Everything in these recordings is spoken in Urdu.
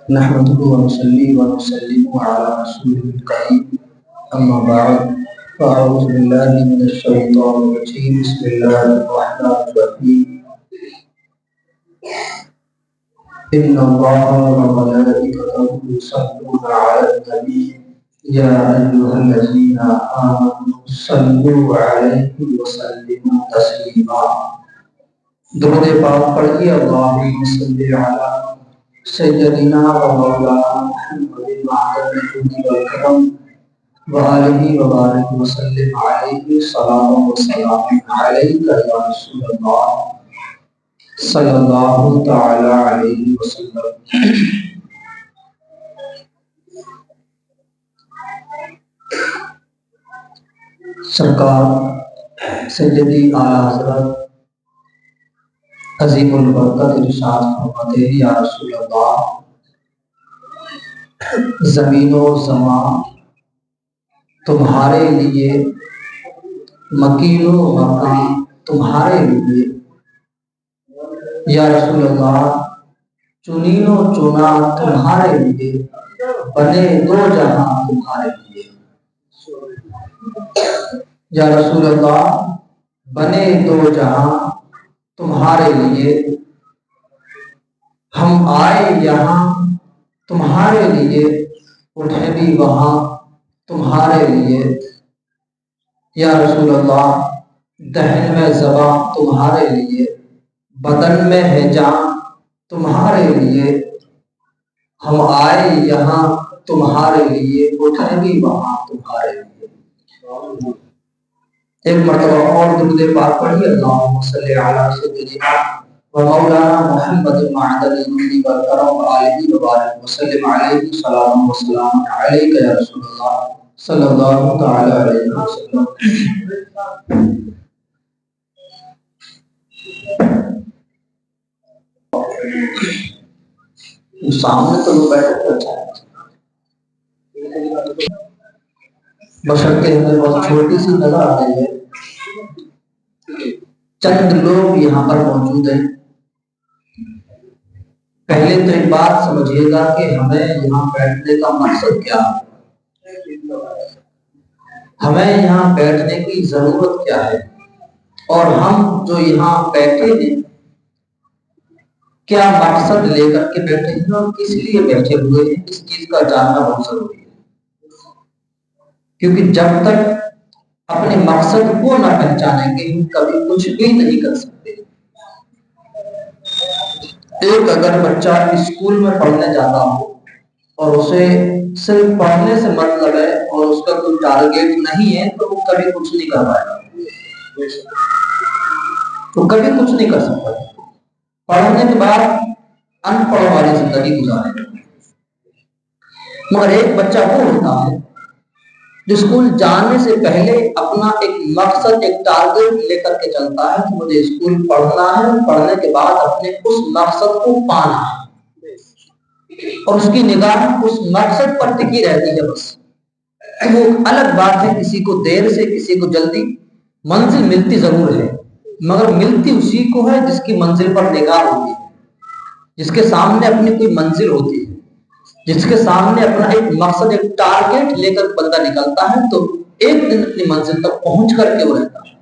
نحمده ونصلي ونسلم على رسوله الكريم أما بعد فأعوذ بالله من الشيطان الرجيم بسم الله الرحمن الرحيم إن الله وملائكته يصلون على النبي يا أيها الذين آمنوا صلوا عليه وسلموا تسليما درود پاک پڑھیے اللہم صلی علی سیدنا و مولانا محمد معدن الجود والکرم وآلہ وبارک وسلم علیہ صلاۃ و سلام علیک یا رسول اللہ صلی اللہ تعالی علیہ وسلم۔ سرکار سیدی اعلیٰ حضرت عظیم البرکت ارشاد فرماتے ہیں یا رسول اللہ، زمین و زمان تمہارے لیے، مکین و مکان تمہارے لیے، یا رسول اللہ چنین و چنا تمہارے لیے، بنے دو جہاں تمہارے لیے، یا رسول اللہ بنے دو جہاں تمہارے لیے، ہم آئے یہاں تمہارے لیے، اٹھے بھی وہاں تمہارے لیے، یا رسول اللہ دہن میں زباں تمہارے لیے، بدن میں ہے جان تمہارے لیے، ہم آئے یہاں تمہارے لیے، اٹھے بھی وہاں تمہارے لیے۔ ایک مرتبہ اور درود پاک پڑھیے اللہم صلی علی سیدنا و مولانا محمد معدن الجود والکرم وآلہ وبارک وسلم علیہ صلاۃ و سلام علیک یا رسول اللہ صلی اللہ تعالی علیہ وسلم۔ سامنے تو لوگ بیٹھے اچھا ہے، بشرطے ہمیں بہت چھوٹی سی نظر آ رہی ہے، چند لوگ یہاں پر موجود ہیں۔ پہلے تو ایک بات سمجھیے گا کہ ہمیں یہاں بیٹھنے کا مقصد کیا ہے، ہمیں یہاں بیٹھنے کی ضرورت کیا ہے، اور ہم جو یہاں بیٹھے ہیں کیا مقصد لے کر کے بیٹھے ہیں اور کس لیے بیٹھے ہوئے ہیں، اس چیز کا جاننا بہت ضروری ہے۔ کیونکہ جب تک اپنے مقصد کو نہ پہچانیں گے ہم کبھی کچھ بھی نہیں کر سکتے۔ ایک اگر بچہ اسکول میں پڑھنے جاتا ہو اور اسے صرف پڑھنے سے مطلب ہے اور اس کا کوئی ٹارگیٹ نہیں ہے تو وہ کبھی کچھ نہیں کر پائے گا، وہ کبھی کچھ نہیں کر سکتا۔ پڑھنے کے بعد ان پڑھ والی زندگی گزارے گا۔ مگر ایک بچہ وہ ہوتا ہے جو اسکول جانے سے پہلے اپنا ایک مقصد، ایک ٹارگیٹ لے کر کے چلتا ہے کہ مجھے اسکول پڑھنا ہے، پڑھنے کے بعد اپنے اس مقصد کو پانا ہے، اور اس کی نگاہ اس مقصد پر ٹکی رہتی ہے بس۔ وہ الگ بات ہے کسی کو دیر سے کسی کو جلدی منزل ملتی ضرور ہے، مگر ملتی اسی کو ہے جس کی منزل پر نگاہ ہوتی ہے، جس کے سامنے اپنی کوئی منزل ہوتی ہے، جس کے سامنے اپنا ایک مقصد، ایک ٹارگیٹ لے کر بندہ نکلتا ہے تو ایک دن اپنی منزل تک پہنچ کر کے وہ رہتا ہے۔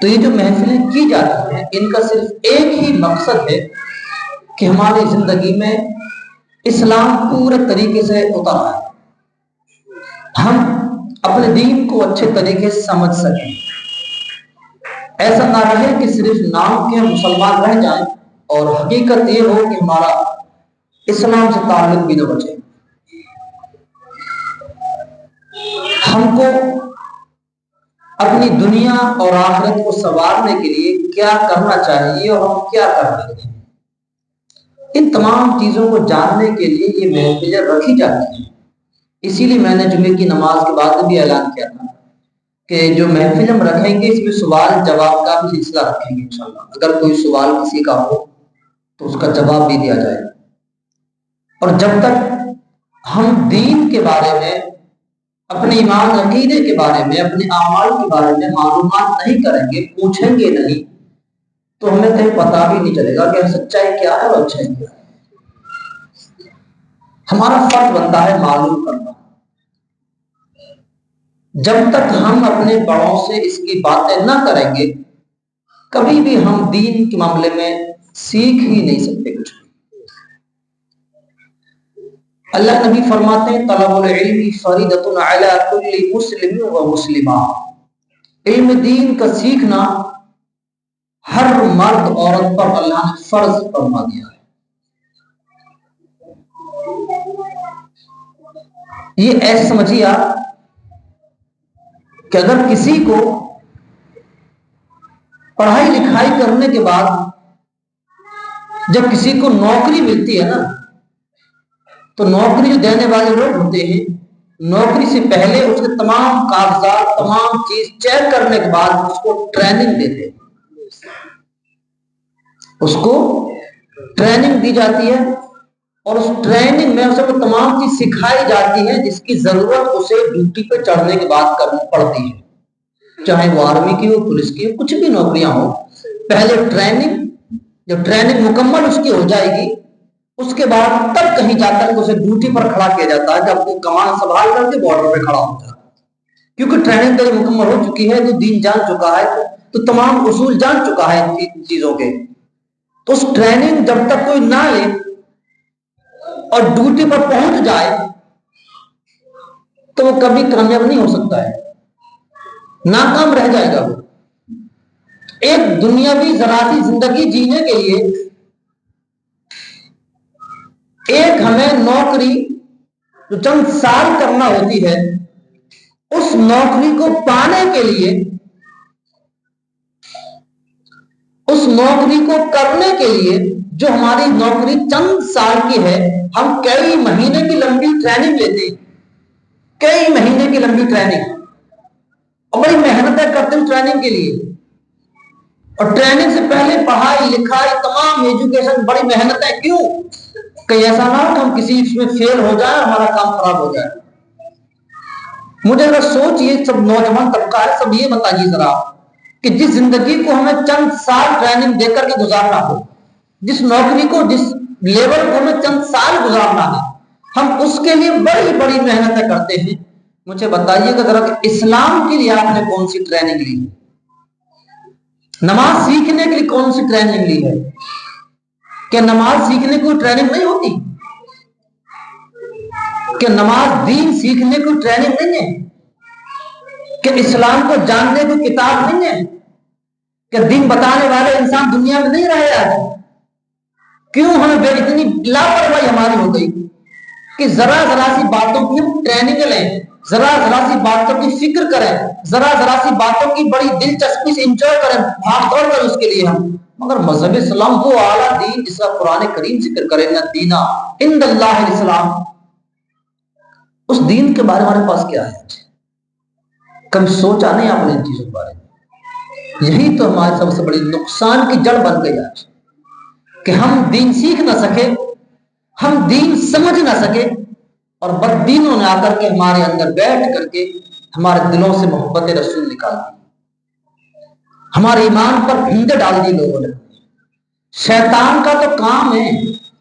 تو یہ جو محفلیں کی جاتی ہیں ان کا صرف ایک ہی مقصد ہے کہ ہماری زندگی میں اسلام پورے طریقے سے اتر آئے، ہم اپنے دین کو اچھے طریقے سے سمجھ سکیں، ایسا نہ رہے کہ صرف نام کے مسلمان رہ جائیں اور حقیقت یہ ہو کہ ہمارا اسلام سے تعلق بھی نہ بچے۔ ہم کو اپنی دنیا اور آخرت کو سنوارنے کے لیے کیا کرنا چاہیے اور ہم کیا کر رہے ہیں، ان تمام چیزوں کو جاننے کے لیے یہ محفلیں رکھی جاتی ہیں۔ اسی لیے میں نے جمعے کی نماز کے بعد بھی اعلان کیا تھا کہ جو محفل ہم رکھیں گے اس میں سوال جواب کا بھی سلسلہ رکھیں گے انشاءاللہ۔ اگر کوئی سوال کسی کا ہو تو اس کا جواب بھی دیا جائے گا، اور جب تک ہم دین کے بارے میں، اپنے ایمان عقیدے کے بارے میں، اپنے اعمال کے بارے میں معلومات نہیں کریں گے، پوچھیں گے نہیں، تو ہمیں کہیں پتا بھی نہیں چلے گا کہ سچائی کیا ہے اور اچھائی کیا ہے۔ ہمارا فرض بنتا ہے معلوم کرنا۔ جب تک ہم اپنے بڑوں سے اس کی باتیں نہ کریں گے، کبھی بھی ہم دین کے معاملے میں سیکھ ہی نہیں سکتے کچھ۔ اللہ نبی فرماتے ہیں طلب العلم فریضۃ علی کل مسلم و مسلمہ، علم دین کا سیکھنا ہر مرد عورت پر اللہ نے فرض فرما دیا ہے۔ یہ ایسے سمجھیے آپ کہ اگر کسی کو پڑھائی لکھائی کرنے کے بعد جب کسی کو نوکری ملتی ہے نا، تو نوکری جو دینے والے لوگ ہوتے ہیں، نوکری سے پہلے اس کے تمام کاغذات تمام چیز چیک کرنے کے بعد اس کو ٹریننگ دیتے ہیں، اس کو ٹریننگ دی جاتی ہے، اور اس ٹریننگ میں اسے وہ تمام چیز سکھائی جاتی ہے جس کی ضرورت اسے ڈیوٹی پہ چڑھنے کے بعد کرنی پڑتی ہے، چاہے وہ آرمی کی ہو، پولیس کی ہو، کچھ بھی نوکریاں ہو۔ پہلے ٹریننگ، جب ٹریننگ مکمل اس کی ہو جائے گی، اس کے بعد تب کہیں جا کر اسے ڈیوٹی پر کھڑا کیا جاتا ہے، جب وہ کمان سنبھال کر کے بارڈر پہ کھڑا ہوتا ہے، کیونکہ ٹریننگ تو مکمل ہو چکی ہے، تو دین جان چکا ہے، تو تمام اصول جان چکا ہے ان چیزوں کے۔ تو اس ٹریننگ جب تک کوئی نہ لے اور ڈیوٹی پر پہنچ جائے تو وہ کبھی کامیاب نہیں ہو سکتا ہے، ناکام رہ جائے گا۔ وہ ایک دنیاوی ذراتی زندگی جینے کے لیے ایک ہمیں نوکری جو چند سال کرنا ہوتی ہے، اس نوکری کو پانے کے لیے، اس نوکری کو کرنے کے لیے جو ہماری نوکری چند سال کی ہے، ہم کئی مہینے کی لمبی ٹریننگ لیتے ہیں، کئی مہینے کی لمبی ٹریننگ، اور بڑی محنتیں کرتے ہیں ٹریننگ کے لیے۔ اور ٹریننگ سے پہلے پڑھائی لکھائی تمام ایجوکیشن بڑی محنتیں، کیوں کہ ایسا نہ ہو کہ ہم کسی اس میں فیل ہو جائے، ہمارا کام خراب ہو جائے۔ مجھے اگر سوچئے، سب نوجوان طبقہ ہے، سب یہ بتائیے ذرا کہ جس زندگی کو ہمیں چند سال ٹریننگ دے کر کے گزارنا ہو، جس نوکری کو، جس لیول کو ہمیں چند سال گزارنا ہے، ہم اس کے لیے بڑی بڑی محنتیں کرتے ہیں۔ مجھے بتائیے کہ ذرا اسلام کے لیے آپ نے کون سی ٹریننگ لی؟ نماز سیکھنے کے لیے کون سی ٹریننگ لی ہے؟ کہ نماز سیکھنے کی ٹریننگ نہیں ہوتی؟ کہ نماز دین سیکھنے کی ٹریننگ نہیں ہے؟ کہ اسلام کو جاننے کی کتاب نہیں ہے؟ کہ دین بتانے والے انسان دنیا میں نہیں رہے آج؟ کیوں ہمیں اتنی لاپرواہی ہماری ہو گئی کہ ذرا ذرا سی باتوں کی ہم ٹریننگ لیں، ذرا ذرا سی باتوں کی فکر کریں، ذرا ذرا سی باتوں کی بڑی دلچسپی سے انجوائے کریں، بھاگ دوڑ کریں اس کے لیے ہم۔ مگر مذہب اسلام وہ اعلیٰ دین جس کا قرآن کریم ذکر کرے، نہ دینا عند اللہ الاسلام، اس دین کے بارے میں ہمارے پاس کیا ہے؟ کبھی سوچا نہیں آپ نے ان چیزوں کے بارے میں؟ یہی تو ہمارے سب سے بڑی نقصان کی جڑ بن گئی آج، کہ ہم دین سیکھ نہ سکے، ہم دین سمجھ نہ سکے، اور بددینوں نے آ کر کے ہمارے اندر بیٹھ کر کے ہمارے دلوں سے محبت رسول نکال دی، ہمارے ایمان پر بھینڈے ڈال دی لوگوں نے۔ شیطان کا تو کام ہے،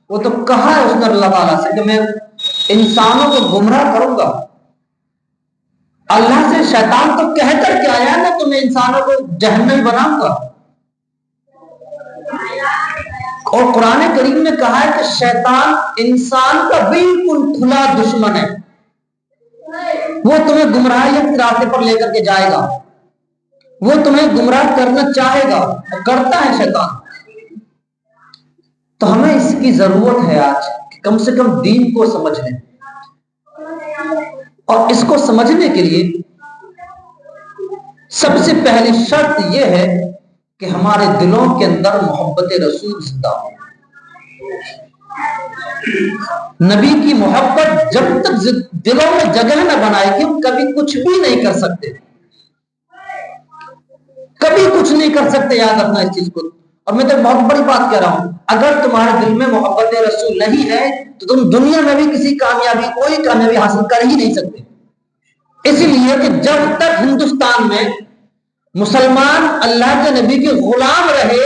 وہ تو کہا ہے اس نے اللہ تعالیٰ سے کہ میں انسانوں کو گمراہ کروں گا۔ اللہ سے شیطان تو کہہ کر کے آیا نا کہ میں انسانوں کو جہنمی بناؤں گا، اور قرآن کریم نے کہا ہے کہ شیطان انسان کا بالکل کھلا دشمن ہے، وہ تمہیں گمراہی کے راستے پر لے کر کے جائے گا، وہ تمہیں گمراہ کرنا چاہے گا، اور کرتا ہے شیطان۔ تو ہمیں اس کی ضرورت ہے آج کہ کم سے کم دین کو سمجھ لیں، اور اس کو سمجھنے کے لیے سب سے پہلی شرط یہ ہے کہ ہمارے دلوں کے اندر محبت رسول زندہ ہو۔ نبی کی محبت جب تک دلوں میں جگہ نہ بنائے گی، ہم کبھی کچھ بھی نہیں کر سکتے، کبھی کچھ نہیں کر سکتے، یاد رکھنا اس چیز کو۔ اور میں تو بہت بڑی بات کہہ رہا ہوں، اگر تمہارے دل میں محبت رسول نہیں ہے تو تم دنیا میں بھی کسی کامیابی، کوئی کامیابی حاصل کر ہی نہیں سکتے۔ اس لیے کہ جب تک ہندوستان میں مسلمان اللہ کے نبی کے غلام رہے،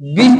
20,